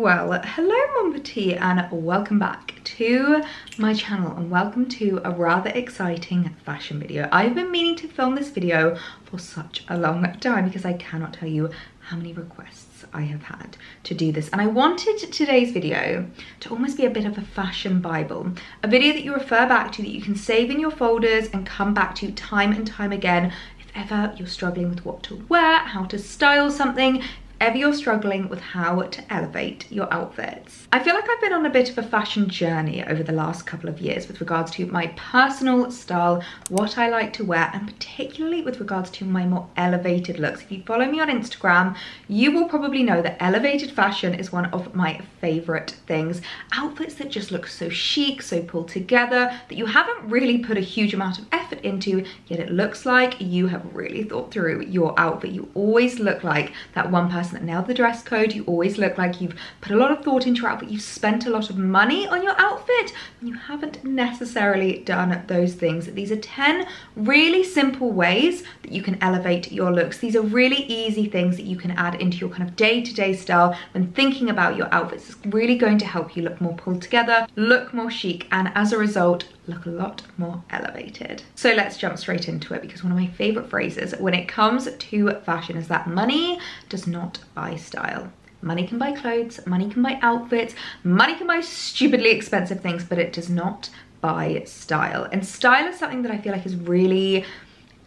Well, hello Mum Petite and welcome back to my channel and welcome to a rather exciting fashion video. I've been meaning to film this video for such a long time because I cannot tell you how many requests I have had to do this, and I wanted today's video to almost be a bit of a fashion bible, a video that you refer back to, that you can save in your folders and come back to time and time again if ever you're struggling with what to wear, how to style something, ever you're struggling with how to elevate your outfits. I feel like I've been on a bit of a fashion journey over the last couple of years with regards to my personal style, what I like to wear, and particularly with regards to my more elevated looks. If you follow me on Instagram, you will probably know that elevated fashion is one of my favorite things. Outfits that just look so chic, so pulled together, that you haven't really put a huge amount of effort into, yet it looks like you have really thought through your outfit. You always look like that one person that nailed the dress code. You always look like you've put a lot of thought into your outfit. You've spent a lot of money on your outfit and you haven't necessarily done those things. These are 10 really simple ways that you can elevate your looks. These are really easy things that you can add into your kind of day-to-day style when thinking about your outfits. It's really going to help you look more pulled together, look more chic, and as a result, look a lot more elevated. So let's jump straight into it, because one of my favorite phrases when it comes to fashion is that money does not buy style. Money can buy clothes, money can buy outfits, money can buy stupidly expensive things, but it does not buy style. And style is something that I feel like is really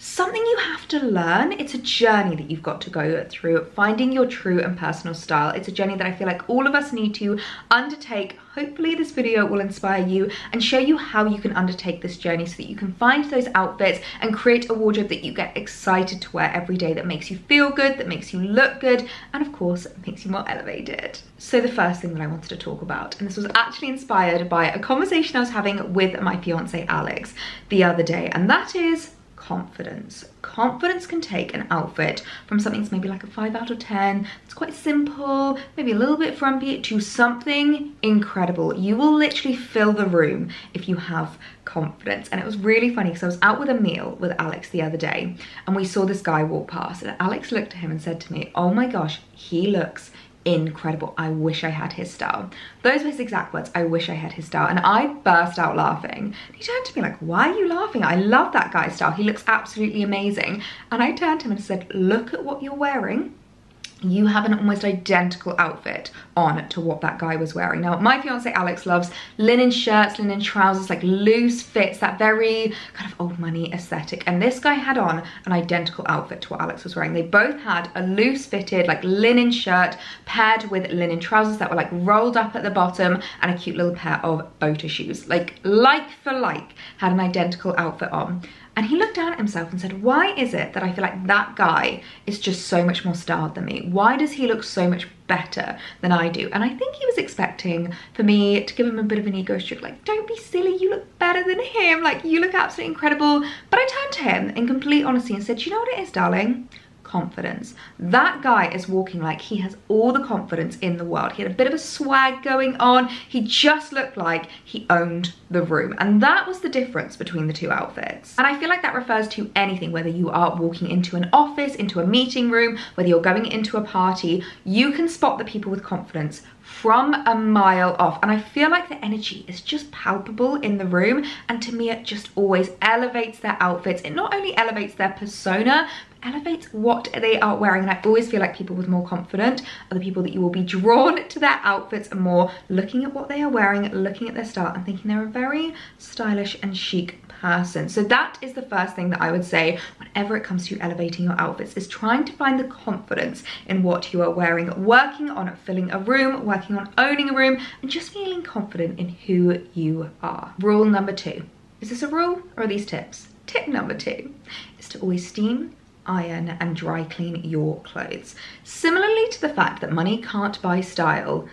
something you have to learn. It's a journey that you've got to go through, finding your true and personal style. It's a journey that I feel like all of us need to undertake. Hopefully this video will inspire you and show you how you can undertake this journey so that you can find those outfits and create a wardrobe that you get excited to wear every day, that makes you feel good, that makes you look good, and of course makes you more elevated. So the first thing that I wanted to talk about, and this was actually inspired by a conversation I was having with my fiance Alex the other day, and that is confidence. Confidence can take an outfit from something that's maybe like a 5 out of 10, it's quite simple, maybe a little bit frumpy, to something incredible. You will literally fill the room if you have confidence. And it was really funny because I was out with a meal with Alex the other day and we saw this guy walk past, and Alex looked at him and said to me, "Oh my gosh, he looks incredible. I wish I had his style." Those were his exact words, "I wish I had his style." And I burst out laughing. He turned to me like, "Why are you laughing? I love that guy's style. He looks absolutely amazing." And I turned to him and said, "Look at what you're wearing. You have an almost identical outfit on to what that guy was wearing." Now, my fiance Alex loves linen shirts, linen trousers, like loose fits, that very kind of old money aesthetic. And this guy had on an identical outfit to what Alex was wearing. They both had a loose fitted, like linen shirt paired with linen trousers that were like rolled up at the bottom and a cute little pair of boater shoes. Like for like, had an identical outfit on. And he looked down at himself and said, "Why is it that I feel like that guy is just so much more styled than me? Why does he look so much better than I do?" And I think he was expecting for me to give him a bit of an ego stroke, like, "Don't be silly, you look better than him, like you look absolutely incredible." But I turned to him in complete honesty and said, "You know what it is, darling? Confidence." That guy is walking like he has all the confidence in the world. He had a bit of a swag going on. He just looked like he owned the room. And that was the difference between the two outfits. And I feel like that refers to anything, whether you are walking into an office, into a meeting room, whether you're going into a party, you can spot the people with confidence from a mile off. And I feel like the energy is just palpable in the room. And to me, it just always elevates their outfits. It not only elevates their persona, elevates what they are wearing. And I always feel like people with more confidence are the people that you will be drawn to their outfits more, looking at what they are wearing, looking at their style and thinking they're a very stylish and chic person. So that is the first thing that I would say whenever it comes to elevating your outfits, is trying to find the confidence in what you are wearing, working on filling a room, working on owning a room, and just feeling confident in who you are. Rule number 2. Is this a rule or are these tips? Tip number 2 is to always steam, iron and dry clean your clothes. Similarly to the fact that money can't buy style,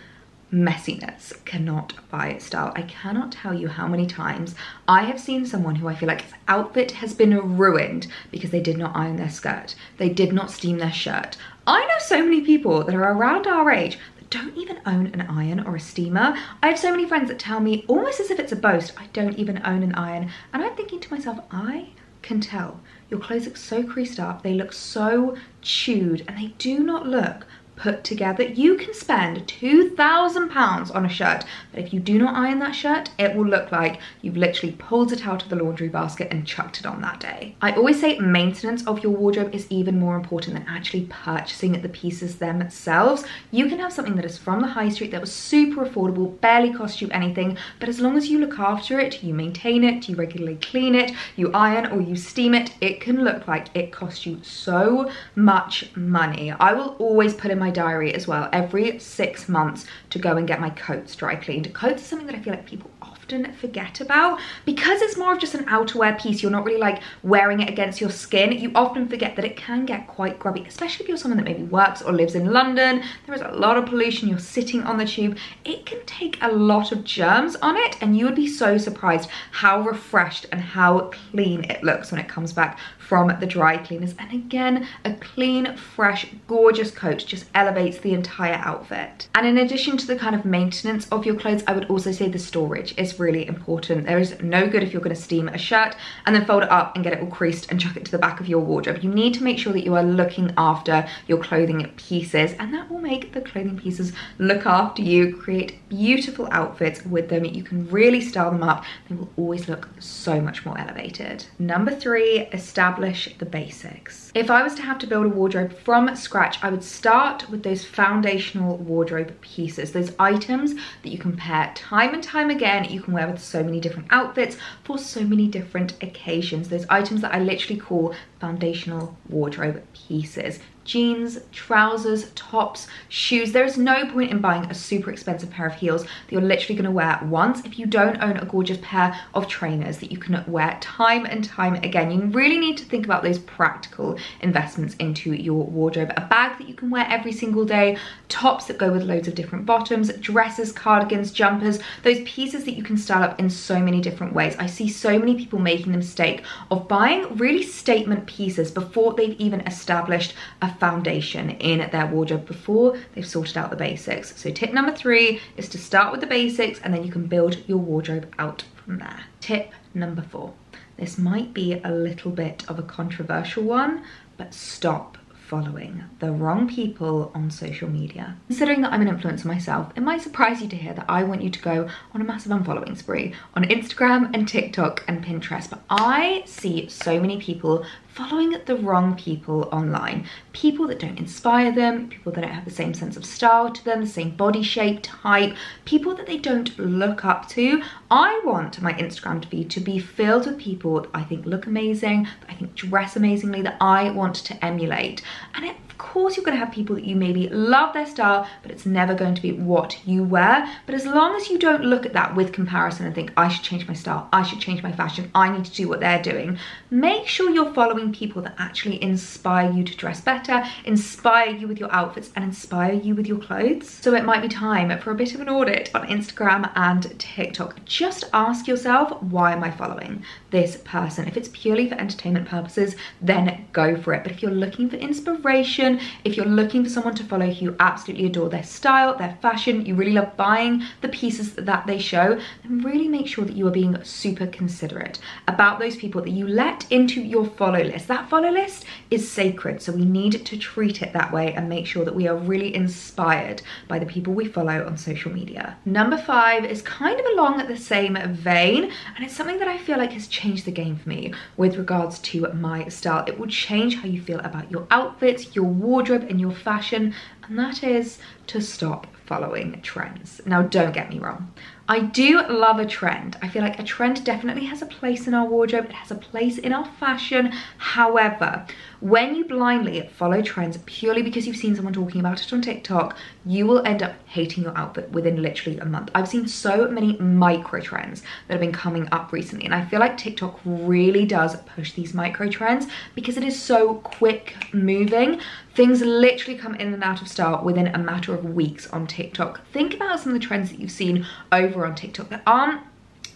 messiness cannot buy style. I cannot tell you how many times I have seen someone who I feel like his outfit has been ruined because they did not iron their skirt, they did not steam their shirt. I know so many people that are around our age that don't even own an iron or a steamer. I have so many friends that tell me almost as if it's a boast, "I don't even own an iron." And I'm thinking to myself, I can tell. Your clothes look so creased up, they look so chewed, and they do not look put together. You can spend £2,000 on a shirt, but if you do not iron that shirt, it will look like you've literally pulled it out of the laundry basket and chucked it on that day. I always say maintenance of your wardrobe is even more important than actually purchasing the pieces themselves. You can have something that is from the high street that was super affordable, barely cost you anything, but as long as you look after it, you maintain it, you regularly clean it, you iron or you steam it, it can look like it cost you so much money. I will always put in my diary as well every 6 months to go and get my coats dry cleaned. Coats is something that I feel like people often forget about because it's more of just an outerwear piece. You're not really like wearing it against your skin. You often forget that it can get quite grubby, especially if you're someone that maybe works or lives in London. There is a lot of pollution, you're sitting on the tube. It can take a lot of germs on it, and you would be so surprised how refreshed and how clean it looks when it comes back from the dry cleaners. And again, a clean, fresh, gorgeous coat just elevates the entire outfit. And in addition to the kind of maintenance of your clothes, I would also say the storage is really important. There is no good if you're going to steam a shirt and then fold it up and get it all creased and chuck it to the back of your wardrobe. You need to make sure that you are looking after your clothing pieces, and that will make the clothing pieces look after you, create beautiful outfits with them. You can really style them up. They will always look so much more elevated. Number 3, establish the basics. If I was to have to build a wardrobe from scratch, I would start with those foundational wardrobe pieces, those items that you can pair time and time again. You can wear with so many different outfits for so many different occasions. Those items that I literally call foundational wardrobe pieces. Jeans, trousers, tops, shoes. There is no point in buying a super expensive pair of heels that you're literally going to wear once if you don't own a gorgeous pair of trainers that you can wear time and time again. You really need to think about those practical investments into your wardrobe. A bag that you can wear every single day, tops that go with loads of different bottoms, dresses, cardigans, jumpers, those pieces that you can style up in so many different ways. I see so many people making the mistake of buying really statement pieces before they've even established a foundation in their wardrobe, before they've sorted out the basics. So tip number 3 is to start with the basics, and then you can build your wardrobe out from there. Tip number 4. This might be a little bit of a controversial one, but stop following the wrong people on social media. Considering that I'm an influencer myself, it might surprise you to hear that I want you to go on a massive unfollowing spree on Instagram and TikTok and Pinterest, but I see so many people following the wrong people online. People that don't inspire them, people that don't have the same sense of style to them, the same body shape, type, people that they don't look up to. I want my Instagram to be filled with people that I think look amazing, that I think dress amazingly, that I want to emulate. And of course you're going to have people that you maybe love their style, but it's never going to be what you wear. But as long as you don't look at that with comparison and think, I should change my style, I should change my fashion, I need to do what they're doing, make sure you're following people that actually inspire you to dress better, inspire you with your outfits, and inspire you with your clothes. So it might be time for a bit of an audit on Instagram and TikTok. Just ask yourself, why am I following this person? If it's purely for entertainment purposes, then go for it. But if you're looking for inspiration, if you're looking for someone to follow who you absolutely adore their style, their fashion, you really love buying the pieces that they show, then really make sure that you are being super considerate about those people that you let into your follow list. That follow list is sacred, so we need to treat it that way and make sure that we are really inspired by the people we follow on social media. Number 5 is kind of along the same vein, and it's something that I feel like has changed the game for me with regards to my style. It will change how you feel about your outfits, your wardrobe, and your fashion, and that is to stop following trends. Now, don't get me wrong. I do love a trend. I feel like a trend definitely has a place in our wardrobe. It has a place in our fashion. However, when you blindly follow trends purely because you've seen someone talking about it on TikTok, you will end up hating your outfit within literally a month. I've seen so many micro trends that have been coming up recently, and I feel like TikTok really does push these micro trends because it is so quick moving. Things literally come in and out of style within a matter of weeks on TikTok. Think about some of the trends that you've seen over on TikTok that aren't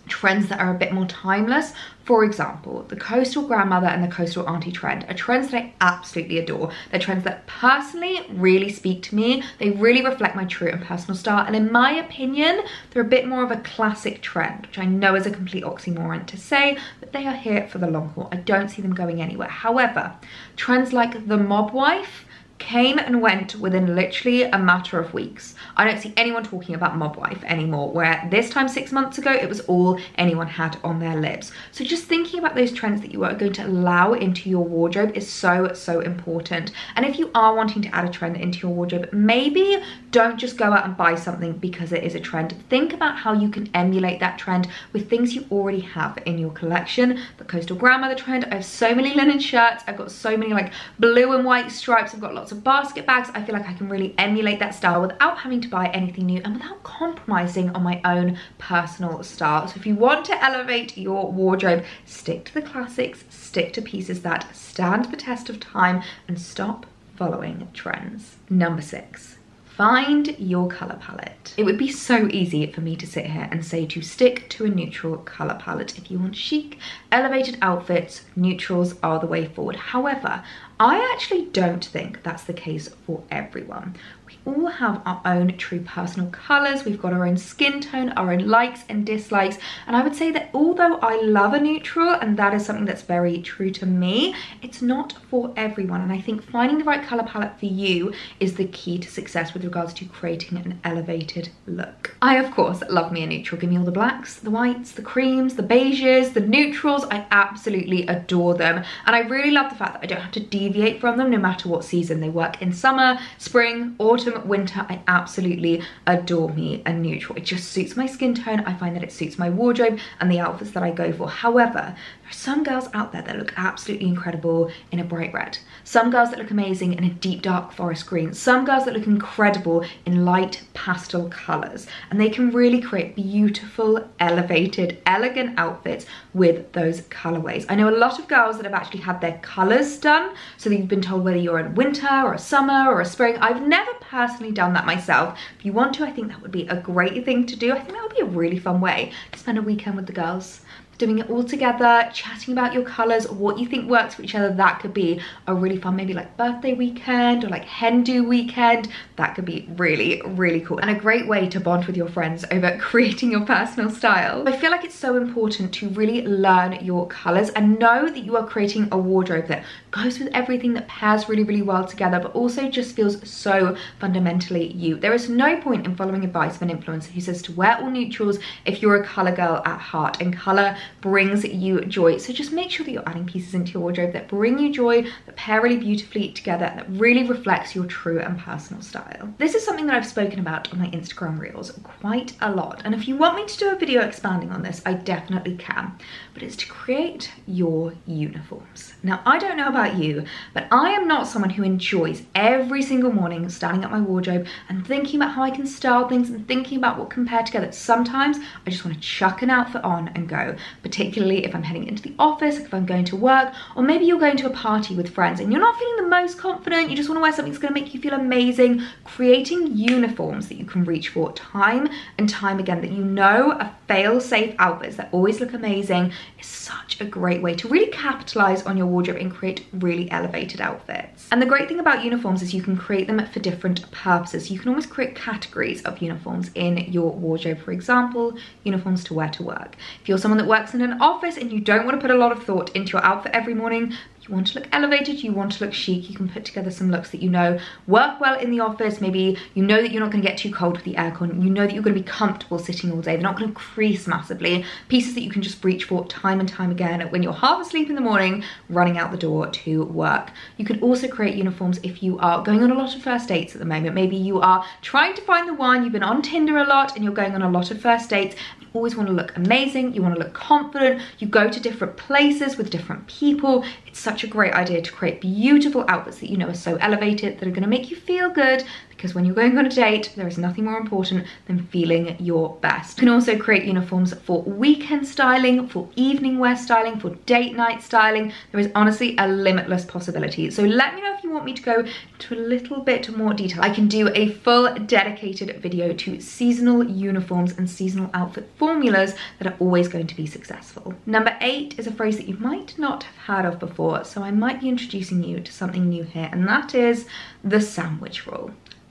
trends that are a bit more timeless. For example, the coastal grandmother and the coastal auntie trend are trends that I absolutely adore. They're trends that personally really speak to me. They really reflect my true and personal style, and in my opinion, they're a bit more of a classic trend, which I know is a complete oxymoron to say, but they are here for the long haul. I don't see them going anywhere. However, trends like the mob wife, came and went within literally a matter of weeks. I don't see anyone talking about Mob Wife anymore, where this time 6 months ago, it was all anyone had on their lips. So just thinking about those trends that you are going to allow into your wardrobe is so, so important. And if you are wanting to add a trend into your wardrobe, maybe don't just go out and buy something because it is a trend. Think about how you can emulate that trend with things you already have in your collection. The Coastal Grandmother trend, I have so many linen shirts, I've got so many like blue and white stripes, I've got lots of basket bags. I feel like I can really emulate that style without having to buy anything new and without compromising on my own personal style. So if you want to elevate your wardrobe, stick to the classics, stick to pieces that stand the test of time, and stop following trends. Number 6. Find your color palette. It would be so easy for me to sit here and say to stick to a neutral color palette. If you want chic, elevated outfits, neutrals are the way forward. However, I actually don't think that's the case for everyone. We all have our own true personal colors. We've got our own skin tone, our own likes and dislikes. And I would say that although I love a neutral, and that is something that's very true to me, it's not for everyone. And I think finding the right color palette for you is the key to success with regards to creating an elevated look. I, of course, love me a neutral. Give me all the blacks, the whites, the creams, the beiges, the neutrals. I absolutely adore them. And I really love the fact that I don't have to deviate from them no matter what season. They work in summer, spring, autumn, winter. I absolutely adore me a neutral. It just suits my skin tone. I find that it suits my wardrobe and the outfits that I go for. However, there are some girls out there that look absolutely incredible in a bright red. Some girls that look amazing in a deep dark forest green. Some girls that look incredible in light pastel colors. And they can really create beautiful, elevated, elegant outfits with those colorways. I know a lot of girls that have actually had their colors done, so that you've been told whether you're in winter or a summer or a spring. I've never personally done that myself. If you want to, I think that would be a great thing to do. I think that would be a really fun way to spend a weekend with the girls, doing it all together, chatting about your colors, what you think works for each other. That could be a really fun, maybe like birthday weekend or like hen do weekend. That could be really, really cool and a great way to bond with your friends over creating your personal style. I feel like it's so important to really learn your colors and know that you are creating a wardrobe that goes with everything, that pairs really, really well together, but also just feels so fundamentally you. There is no point in following advice of an influencer who says to wear all neutrals if you're a color girl at heart, and color brings you joy. So just make sure that you're adding pieces into your wardrobe that bring you joy, that pair really beautifully together, that really reflects your true and personal style. This is something that I've spoken about on my Instagram reels quite a lot, and if you want me to do a video expanding on this, I definitely can, but it's to create your uniforms. Now, I don't know about you, but I am not someone who enjoys every single morning standing at my wardrobe and thinking about how I can style things and thinking about what can pair together. Sometimes I just want to chuck an outfit on and go, particularly if I'm heading into the office, if I'm going to work, or maybe you're going to a party with friends and you're not feeling the most confident, you just want to wear something that's going to make you feel amazing. Creating uniforms that you can reach for time and time again, that you know are fail-safe outfits that always look amazing, is such a great way to really capitalize on your wardrobe and create really elevated outfits. And the great thing about uniforms is you can create them for different purposes. You can almost create categories of uniforms in your wardrobe. For example, uniforms to wear to work. If you're someone that works in an office and you don't want to put a lot of thought into your outfit every morning, you want to look elevated, you want to look chic, you can put together some looks that you know work well in the office. Maybe you know that you're not going to get too cold with the aircon, you know that you're going to be comfortable sitting all day, they're not going to crease massively. Pieces that you can just reach for time and time again when you're half asleep in the morning, running out the door to work. You can also create uniforms if you are going on a lot of first dates at the moment. Maybe you are trying to find the one, you've been on Tinder a lot and you're going on a lot of first dates. Always want to look amazing, you want to look confident, you go to different places with different people. It's such a great idea to create beautiful outfits that you know are so elevated, that are going to make you feel good, because when you're going on a date, there is nothing more important than feeling your best. You can also create uniforms for weekend styling, for evening wear styling, for date night styling. There is honestly a limitless possibility. So let me know if you want me to go into a little bit more detail. I can do a full dedicated video to seasonal uniforms and seasonal outfit formulas that are always going to be successful. Number 8 is a phrase that you might not have heard of before, so I might be introducing you to something new here, and that is the sandwich rule.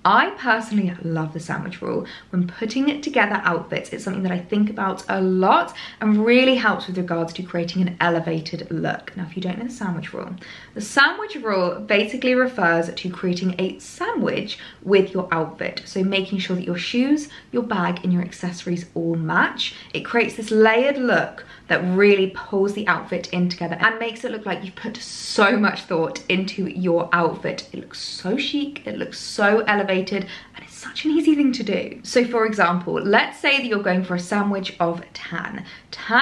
I personally love the sandwich rule. When putting together outfits, it's something that I think about a lot and really helps with regards to creating an elevated look. Now, if you don't know the sandwich rule basically refers to creating a sandwich with your outfit. So making sure that your shoes, your bag, and your accessories all match. It creates this layered look that really pulls the outfit in together and makes it look like you've put so much thought into your outfit. It looks so chic, it looks so elevated, and it's such an easy thing to do. So for example, let's say that you're going for a sandwich of tan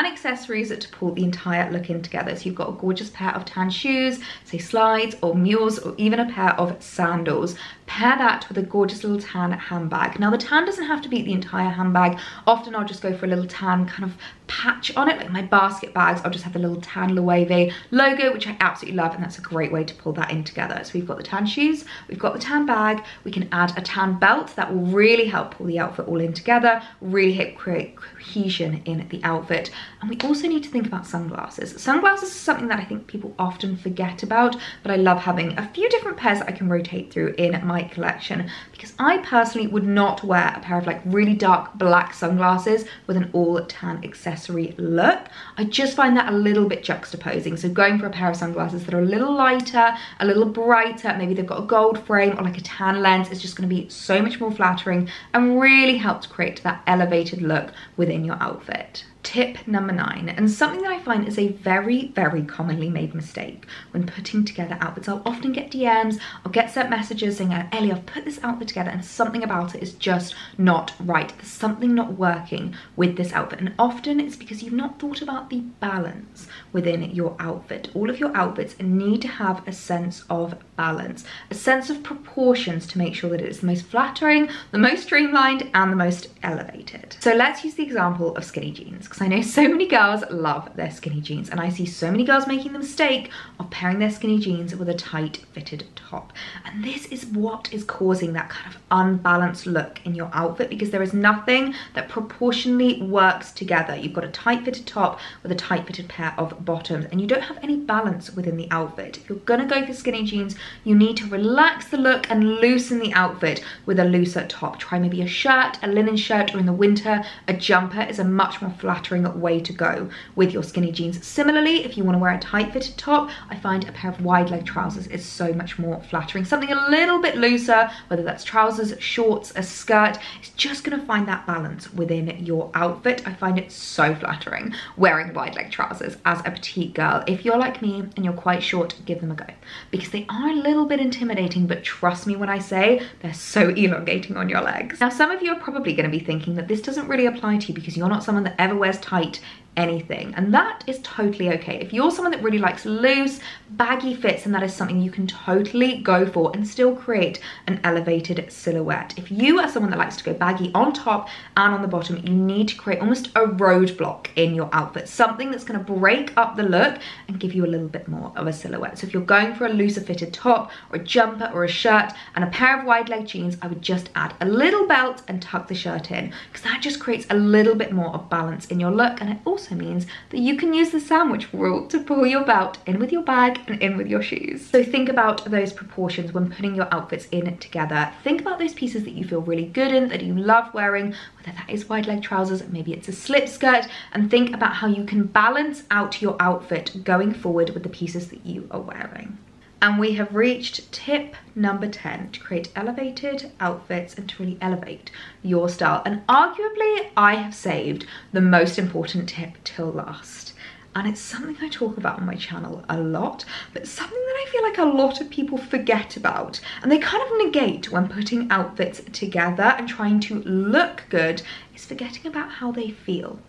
accessories to pull the entire look in together. So you've got a gorgeous pair of tan shoes, say slides or mules, or even a pair of sandals. Pair that with a gorgeous little tan handbag. Now the tan doesn't have to be the entire handbag. Often I'll just go for a little tan kind of patch on it, like my basket bags. I'll just have the little tan Loewe logo, which I absolutely love, and that's a great way to pull that in together. So we've got the tan shoes, we've got the tan bag, we can add a tan belt that will really help pull the outfit all in together, really help create cohesion in the outfit. And we also need to think about sunglasses. Sunglasses is something that I think people often forget about, but I love having a few different pairs that I can rotate through in my collection, because I personally would not wear a pair of like really dark black sunglasses with an all tan accessory look. I just find that a little bit juxtaposing. So going for a pair of sunglasses that are a little lighter, a little brighter, maybe they've got a gold frame or like a tan lens, is just going to be so much more flattering and really help to create that elevated look within your outfit. Tip number 9, and something that I find is a very, very commonly made mistake when putting together outfits. I'll often get DMs, I'll get sent messages saying, Ellie, I've put this outfit together and something about it is just not right. There's something not working with this outfit. And often it's because you've not thought about the balance within your outfit. All of your outfits need to have a sense of balance, a sense of proportions to make sure that it's the most flattering, the most streamlined, and the most elevated. So let's use the example of skinny jeans, because I know so many girls love their skinny jeans, and I see so many girls making the mistake of pairing their skinny jeans with a tight fitted top. And this is what is causing that kind of unbalanced look in your outfit, because there is nothing that proportionally works together. You've got a tight fitted top with a tight fitted pair of bottoms, and you don't have any balance within the outfit. If you're gonna go for skinny jeans, you need to relax the look and loosen the outfit with a looser top. Try maybe a shirt, a linen shirt, or in the winter, a jumper is a much more flattering way to go with your skinny jeans. Similarly, if you want to wear a tight fitted top, I find a pair of wide leg trousers is so much more flattering. Something a little bit looser, whether that's trousers, shorts, a skirt, it's just going to find that balance within your outfit. I find it so flattering wearing wide leg trousers as a petite girl. If you're like me and you're quite short, give them a go, because they are a little bit intimidating, but trust me when I say they're so elongating on your legs. Now, some of you are probably going to be thinking that this doesn't really apply to you because you're not someone that ever wears tight anything, and that is totally okay. If you're someone that really likes loose, baggy fits, and that is something you can totally go for and still create an elevated silhouette. If you are someone that likes to go baggy on top and on the bottom, you need to create almost a roadblock in your outfit, something that's going to break up the look and give you a little bit more of a silhouette. So if you're going for a looser fitted top or a jumper or a shirt and a pair of wide leg jeans, I would just add a little belt and tuck the shirt in, because that just creates a little bit more of balance in your look. And it also means that you can use the sandwich rule to pull your belt in with your bag and in with your shoes. So think about those proportions when putting your outfits in together. Think about those pieces that you feel really good in, that you love wearing, whether that is wide leg trousers, maybe it's a slip skirt, and think about how you can balance out your outfit going forward with the pieces that you are wearing. And we have reached tip number 10 to create elevated outfits and to really elevate your style. And arguably, I have saved the most important tip till last. And it's something I talk about on my channel a lot, but something that I feel like a lot of people forget about. And they kind of negate when putting outfits together and trying to look good, is forgetting about how they feel.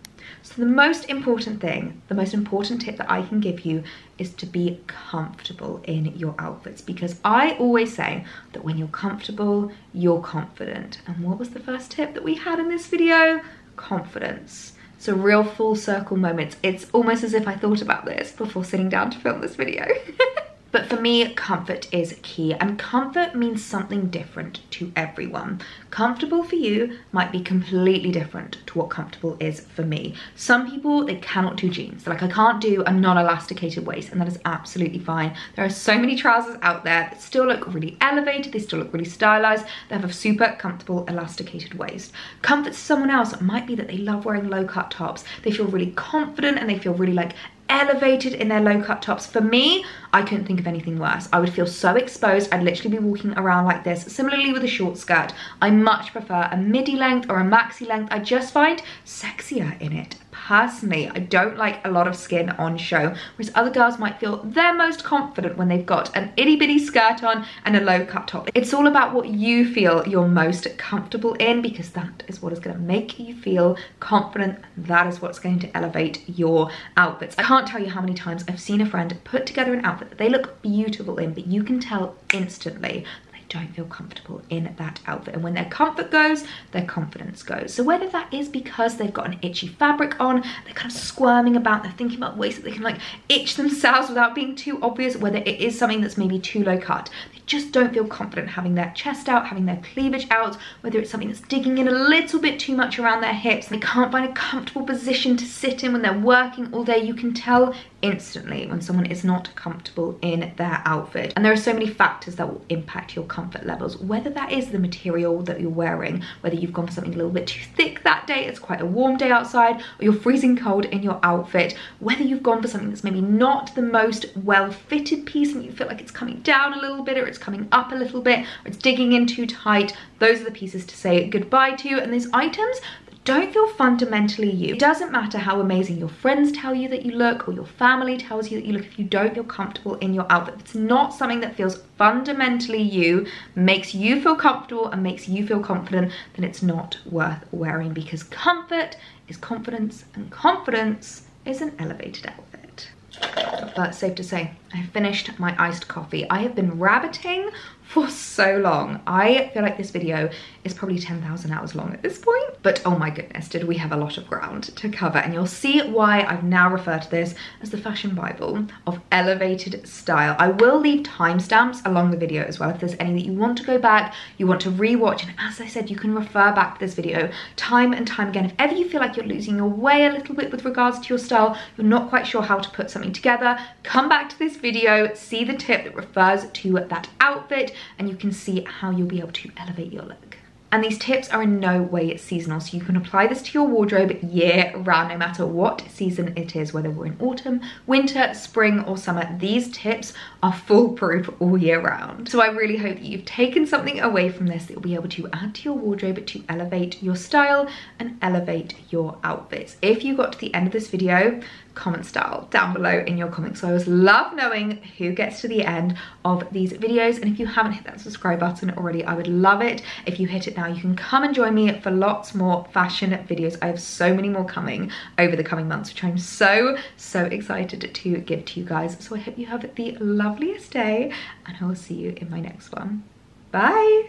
So the most important thing, the most important tip that I can give you is to be comfortable in your outfits, because I always say that when you're comfortable, you're confident. And what was the first tip that we had in this video? Confidence. So real full circle moments. It's almost as if I thought about this before sitting down to film this video. But for me, comfort is key, and comfort means something different to everyone. Comfortable for you might be completely different to what comfortable is for me. Some people, they cannot do jeans. They're like, I can't do a non-elasticated waist, and that is absolutely fine. There are so many trousers out there that still look really elevated, they still look really stylized, they have a super comfortable elasticated waist. Comfort to someone else might be that they love wearing low cut tops. They feel really confident and they feel really like elevated in their low cut tops. For me, I couldn't think of anything worse. I would feel so exposed. I'd literally be walking around like this. Similarly with a short skirt, I much prefer a midi length or a maxi length. I just find sexier in it. Personally, I don't like a lot of skin on show, whereas other girls might feel their most confident when they've got an itty bitty skirt on and a low cut top. It's all about what you feel you're most comfortable in, because that is what is going to make you feel confident. That is what's going to elevate your outfits. I can't tell you how many times I've seen a friend put together an outfit that they look beautiful in, but you can tell instantly don't feel comfortable in that outfit, and when their comfort goes, their confidence goes. So whether that is because they've got an itchy fabric on, they're kind of squirming about, they're thinking about ways that they can like itch themselves without being too obvious, whether it is something that's maybe too low cut, they just don't feel confident having their chest out, having their cleavage out, whether it's something that's digging in a little bit too much around their hips, they can't find a comfortable position to sit in when they're working all day. You can tell instantly when someone is not comfortable in their outfit, and there are so many factors that will impact your comfort levels, whether that is the material that you're wearing, whether you've gone for something a little bit too thick that day, it's quite a warm day outside, or you're freezing cold in your outfit, whether you've gone for something that's maybe not the most well fitted piece and you feel like it's coming down a little bit, or it's coming up a little bit, or it's digging in too tight. Those are the pieces to say goodbye to, and these items don't feel fundamentally you. It doesn't matter how amazing your friends tell you that you look, or your family tells you that you look, if you don't feel comfortable in your outfit, it's not something that feels fundamentally you, makes you feel comfortable and makes you feel confident, then it's not worth wearing, because comfort is confidence and confidence is an elevated outfit. But safe to say, I finished my iced coffee. I have been rabbiting for so long. I feel like this video is probably 10,000 hours long at this point, but oh my goodness, did we have a lot of ground to cover, and you'll see why I've now referred to this as the fashion bible of elevated style. I will leave timestamps along the video as well if there's any that you want to go back, you want to rewatch, and as I said, you can refer back to this video time and time again. If ever you feel like you're losing your way a little bit with regards to your style, you're not quite sure how to put something together, come back to this video, see the tip that refers to that outfit, and you can see how you'll be able to elevate your look. And these tips are in no way seasonal, so you can apply this to your wardrobe year round, no matter what season it is, whether we're in autumn, winter, spring or summer. These tips are foolproof all year round. So I really hope that you've taken something away from this that you'll be able to add to your wardrobe to elevate your style and elevate your outfits. If you got to the end of this video, comment style down below in your comments. So I always love knowing who gets to the end of these videos, and if you haven't hit that subscribe button already, I would love it if you hit it now. You can come and join me for lots more fashion videos. I have so many more coming over the coming months, which I'm so excited to give to you guys. So I hope you have the loveliest day, and I will see you in my next one. Bye.